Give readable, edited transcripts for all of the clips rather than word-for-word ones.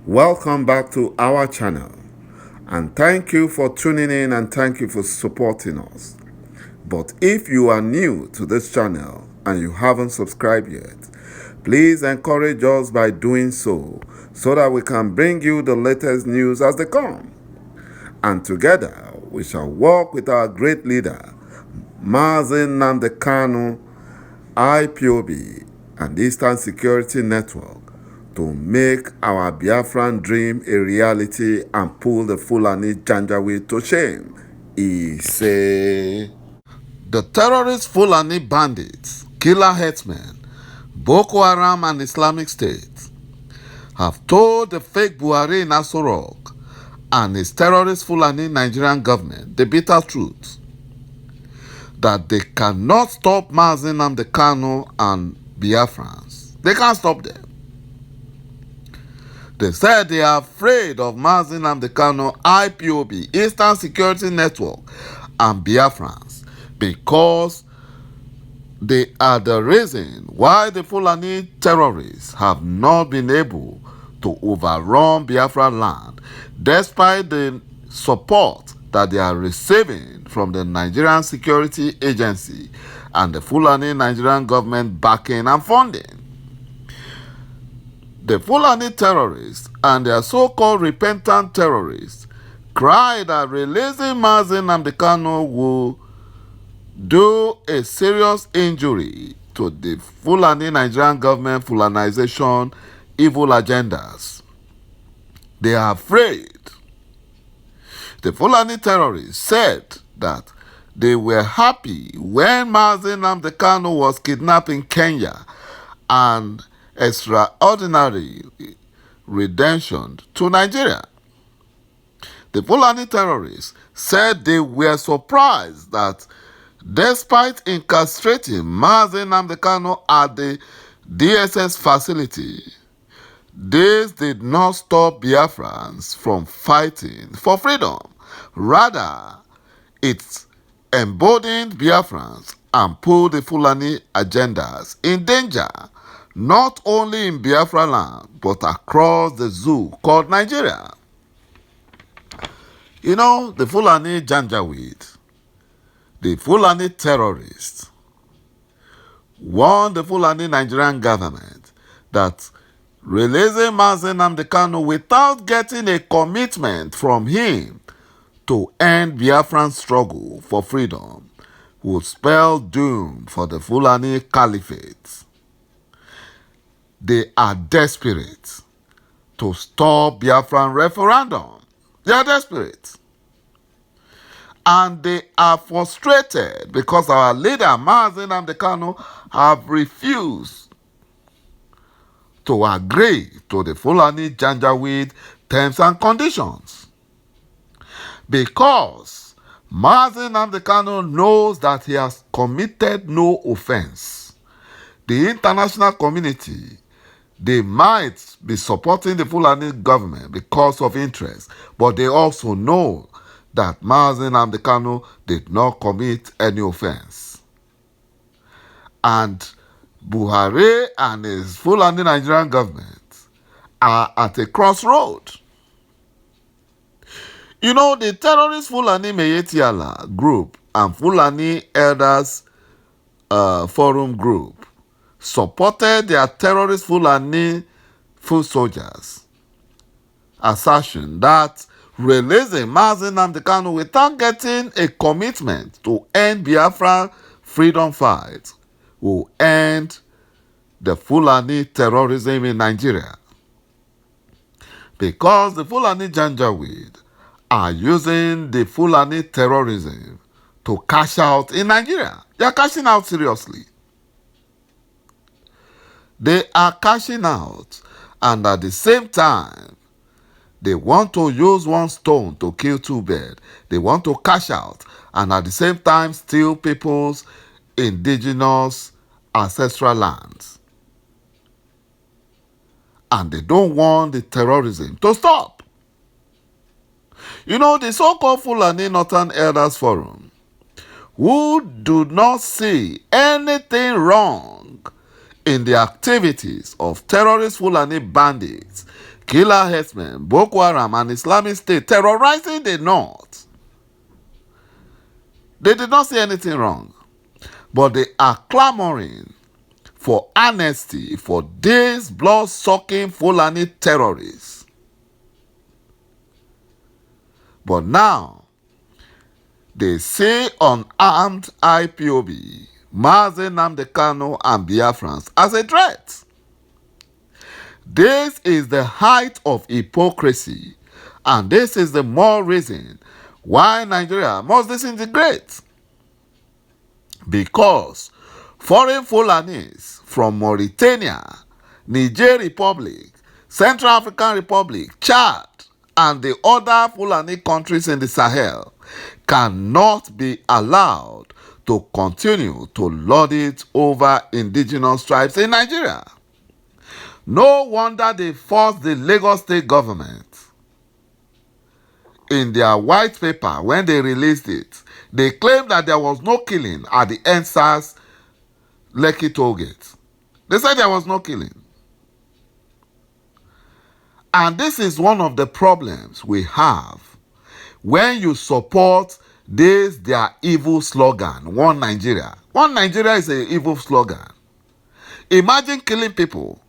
Welcome back to our channel, and thank you for tuning in and thank you for supporting us. But if you are new to this channel and you haven't subscribed yet, please encourage us by doing so that we can bring you the latest news as they come. And together we shall work with our great leader, MNK, IPOB, and Eastern Security Network to make our Biafran dream a reality and pull the Fulani Janjaweed to shame. He say, the terrorist Fulani bandits, killer headsmen, Boko Haram and Islamic State have told the fake Buhari in Aso Rock and his terrorist Fulani Nigerian government the bitter truth that they cannot stop MNK and Biafrans. They can't stop them. They said they are afraid of MNK, IPOB, Eastern Security Network, and Biafrans because they are the reason why the Fulani terrorists have not been able to overrun Biafra land despite the support that they are receiving from the Nigerian Security Agency and the Fulani Nigerian government backing and funding. The Fulani terrorists and their so-called repentant terrorists cry that releasing MNK will do a serious injury to the Fulani Nigerian government Fulanization evil agendas. They are afraid. The Fulani terrorists said that they were happy when MNK was kidnapped in Kenya and extraordinary redemption to Nigeria. The Fulani terrorists said they were surprised that despite incarcerating MNK at the DSS facility, this did not stop Biafrans from fighting for freedom. Rather, it emboldened Biafrans and put the Fulani agendas in danger, not only in Biafra land, but across the zoo called Nigeria. You know, the Fulani Janjaweed, the Fulani terrorists, warned the Fulani Nigerian government that releasing MNK without getting a commitment from him to end Biafran's struggle for freedom would spell doom for the Fulani Caliphate. They are desperate to stop Biafran referendum. They are desperate. And they are frustrated because our leader, MNK, have refused to agree to the Fulani Janjaweed terms and conditions. Because MNK knows that he has committed no offense. The international community, they might be supporting the Fulani government because of interest, but they also know that MNK did not commit any offense. And Buhari and his Fulani Nigerian government are at a crossroad. You know, the terrorist Fulani ฐ์ޮolD group and Fulani Elders Forum group supported their terrorist Fulani foot soldiers' assertion that releasing MNK without getting a commitment to end Biafra freedom fight will end the Fulani terrorism in Nigeria. Because the Fulani Janjaweed are using the Fulani terrorism to cash out in Nigeria. They are cashing out seriously. They are cashing out, and at the same time, they want to use one stone to kill two birds. They want to cash out and at the same time steal people's indigenous ancestral lands. And they don't want the terrorism to stop. You know, the so-called Fulani Northern Elders Forum, who do not see anything wrong in the activities of terrorist Fulani bandits killer herdsmen, Boko Haram and Islamic State terrorizing the North. They did not say anything wrong, but they are clamoring for amnesty for these blood-sucking Fulani terrorists. But now, they say unarmed IPOB, Mazi Nnamdi Kanu and Biafrans as a threat. This is the height of hypocrisy, and this is the more reason why Nigeria must disintegrate. Because foreign Fulanis from Mauritania, Niger Republic, Central African Republic, Chad, and the other Fulani countries in the Sahel cannot be allowed to continue to lord it over indigenous tribes in Nigeria. No wonder they forced the Lagos state government. In their white paper, when they released it, they claimed that there was no killing at the NSAS Lekki toll gate. They said there was no killing. And this is one of the problems we have when you support this, their evil slogan, One Nigeria. One Nigeria is an evil slogan. Imagine killing people,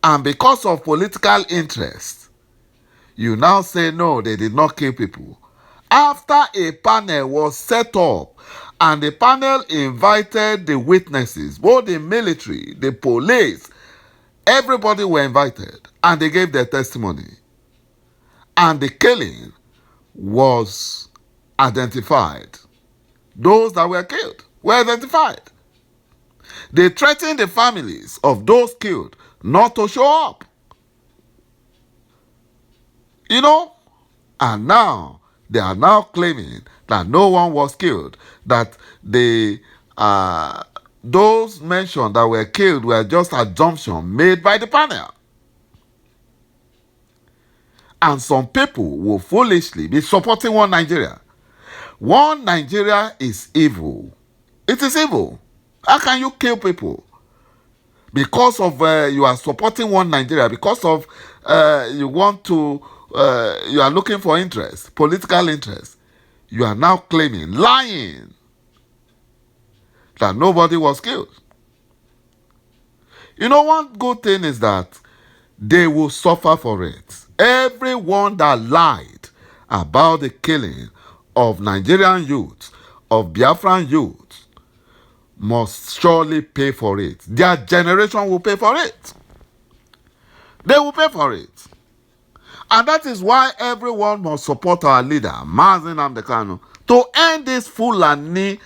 and because of political interest, you now say, no, they did not kill people. After a panel was set up, and the panel invited the witnesses, both the military, the police, everybody were invited, and they gave their testimony. And the killing was identified. Those that were killed were identified. They threatened the families of those killed not to show up. You know? And now, they are now claiming that no one was killed, that those mentioned that were killed were just assumptions made by the panel. And some people will foolishly be supporting One Nigeria. One Nigeria is evil. It is evil. How can you kill people? Because of you are supporting One Nigeria, because of you are looking for interest, political interest. You are now claiming, lying, that nobody was killed. You know, one good thing is that they will suffer for it. Everyone that lied about the killing of Nigerian youth, of Biafran youth, must surely pay for it. Their generation will pay for it. They will pay for it. And that is why everyone must support our leader, Mazi Nnamdi Kanu, to end this Fulani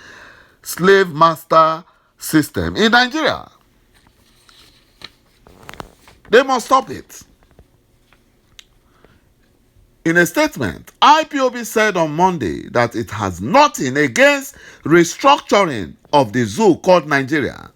slave master system in Nigeria. They must stop it. In a statement, IPOB said on Monday that it has nothing against restructuring of the zoo called Nigeria.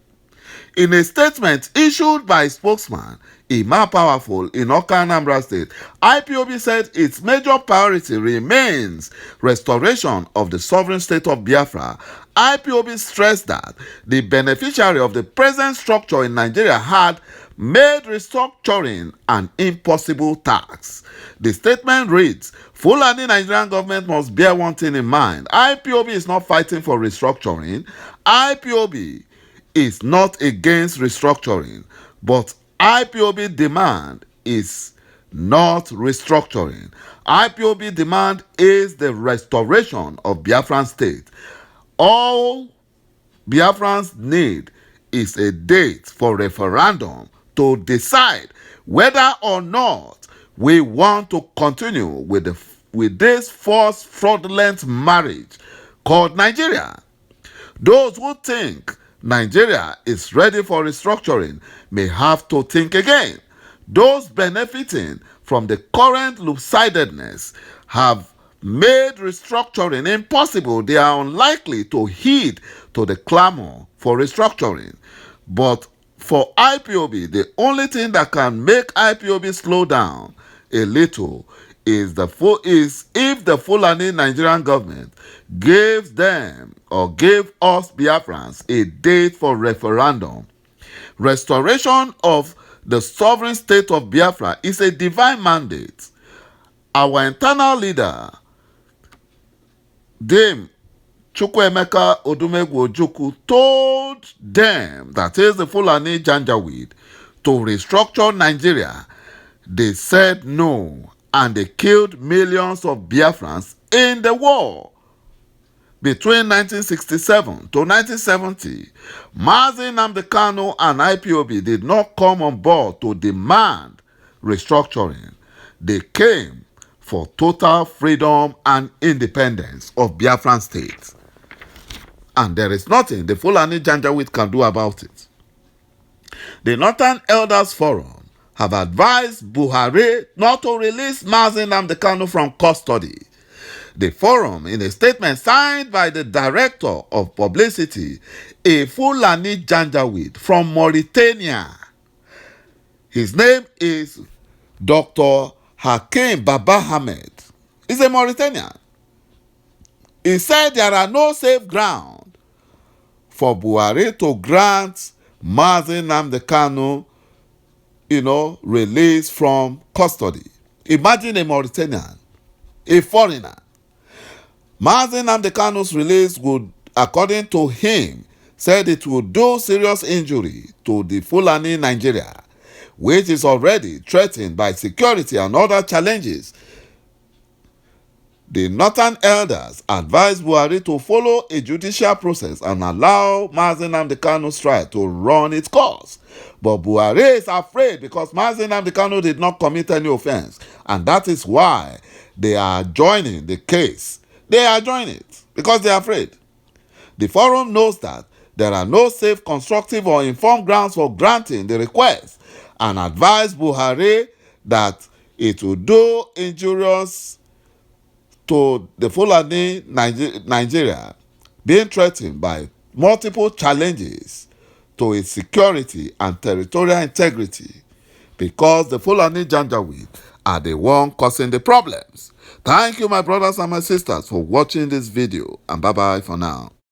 In a statement issued by spokesman Ima Powerful in Awka, Anambra State, IPOB said its major priority remains restoration of the sovereign state of Biafra. IPOB stressed that the beneficiary of the present structure in Nigeria had made restructuring an impossible task. The statement reads, Fulani Nigerian government must bear one thing in mind. IPOB is not fighting for restructuring. IPOB is not against restructuring, but IPOB demand is not restructuring. IPOB demand is the restoration of Biafran state. All Biafrans need is a date for referendum to decide whether or not we want to continue with this false fraudulent marriage called Nigeria. Those who think Nigeria is ready for restructuring may have to think again. Those benefiting from the current lopsidedness have made restructuring impossible. They are unlikely to heed to the clamor for restructuring. But for IPOB, the only thing that can make IPOB slow down a little is if the Fulani Nigerian government gave them or gave us Biafrans a date for referendum. Restoration of the sovereign state of Biafra is a divine mandate. Our internal leader, Dame Chukwuemeka Odumegwu Ojukwu, told them, that is the Fulani Janjaweed, to restructure Nigeria. They said no, and they killed millions of Biafrans in the war. Between 1967 to 1970, Mazi Nnamdi Kanu and IPOB did not come on board to demand restructuring. They came for total freedom and independence of Biafran state. And there is nothing the Fulani Janjaweed can do about it. The Northern Elders Forum have advised Buhari not to release Mazi Nnamdi Kanu from custody. The forum, in a statement signed by the director of publicity, a Fulani Janjaweed from Mauritania. His name is Dr. Hakim Baba Ahmed. He's a Mauritanian. He said there are no safe ground for Buhari to grant Mazi Nnamdi Kanu, release from custody. Imagine a Mauritanian, a foreigner. Mazi Nnamdi Kanu's release would, according to him, said it would do serious injury to the Fulani Nigeria, which is already threatened by security and other challenges. The Northern Elders advised Buhari to follow a judicial process and allow Mazi Nnamdi Kanu's trial to run its course. But Buhari is afraid because Mazi Nnamdi Kanu did not commit any offense, and that is why they are joining the case. They are joining it because they are afraid. The forum knows that there are no safe, constructive, or informed grounds for granting the request and advised Buhari that it will do injurious to the Fulani Nigeria being threatened by multiple challenges to its security and territorial integrity because the Fulani Janjaweed are the one causing the problems. Thank you, my brothers and my sisters, for watching this video, and bye-bye for now.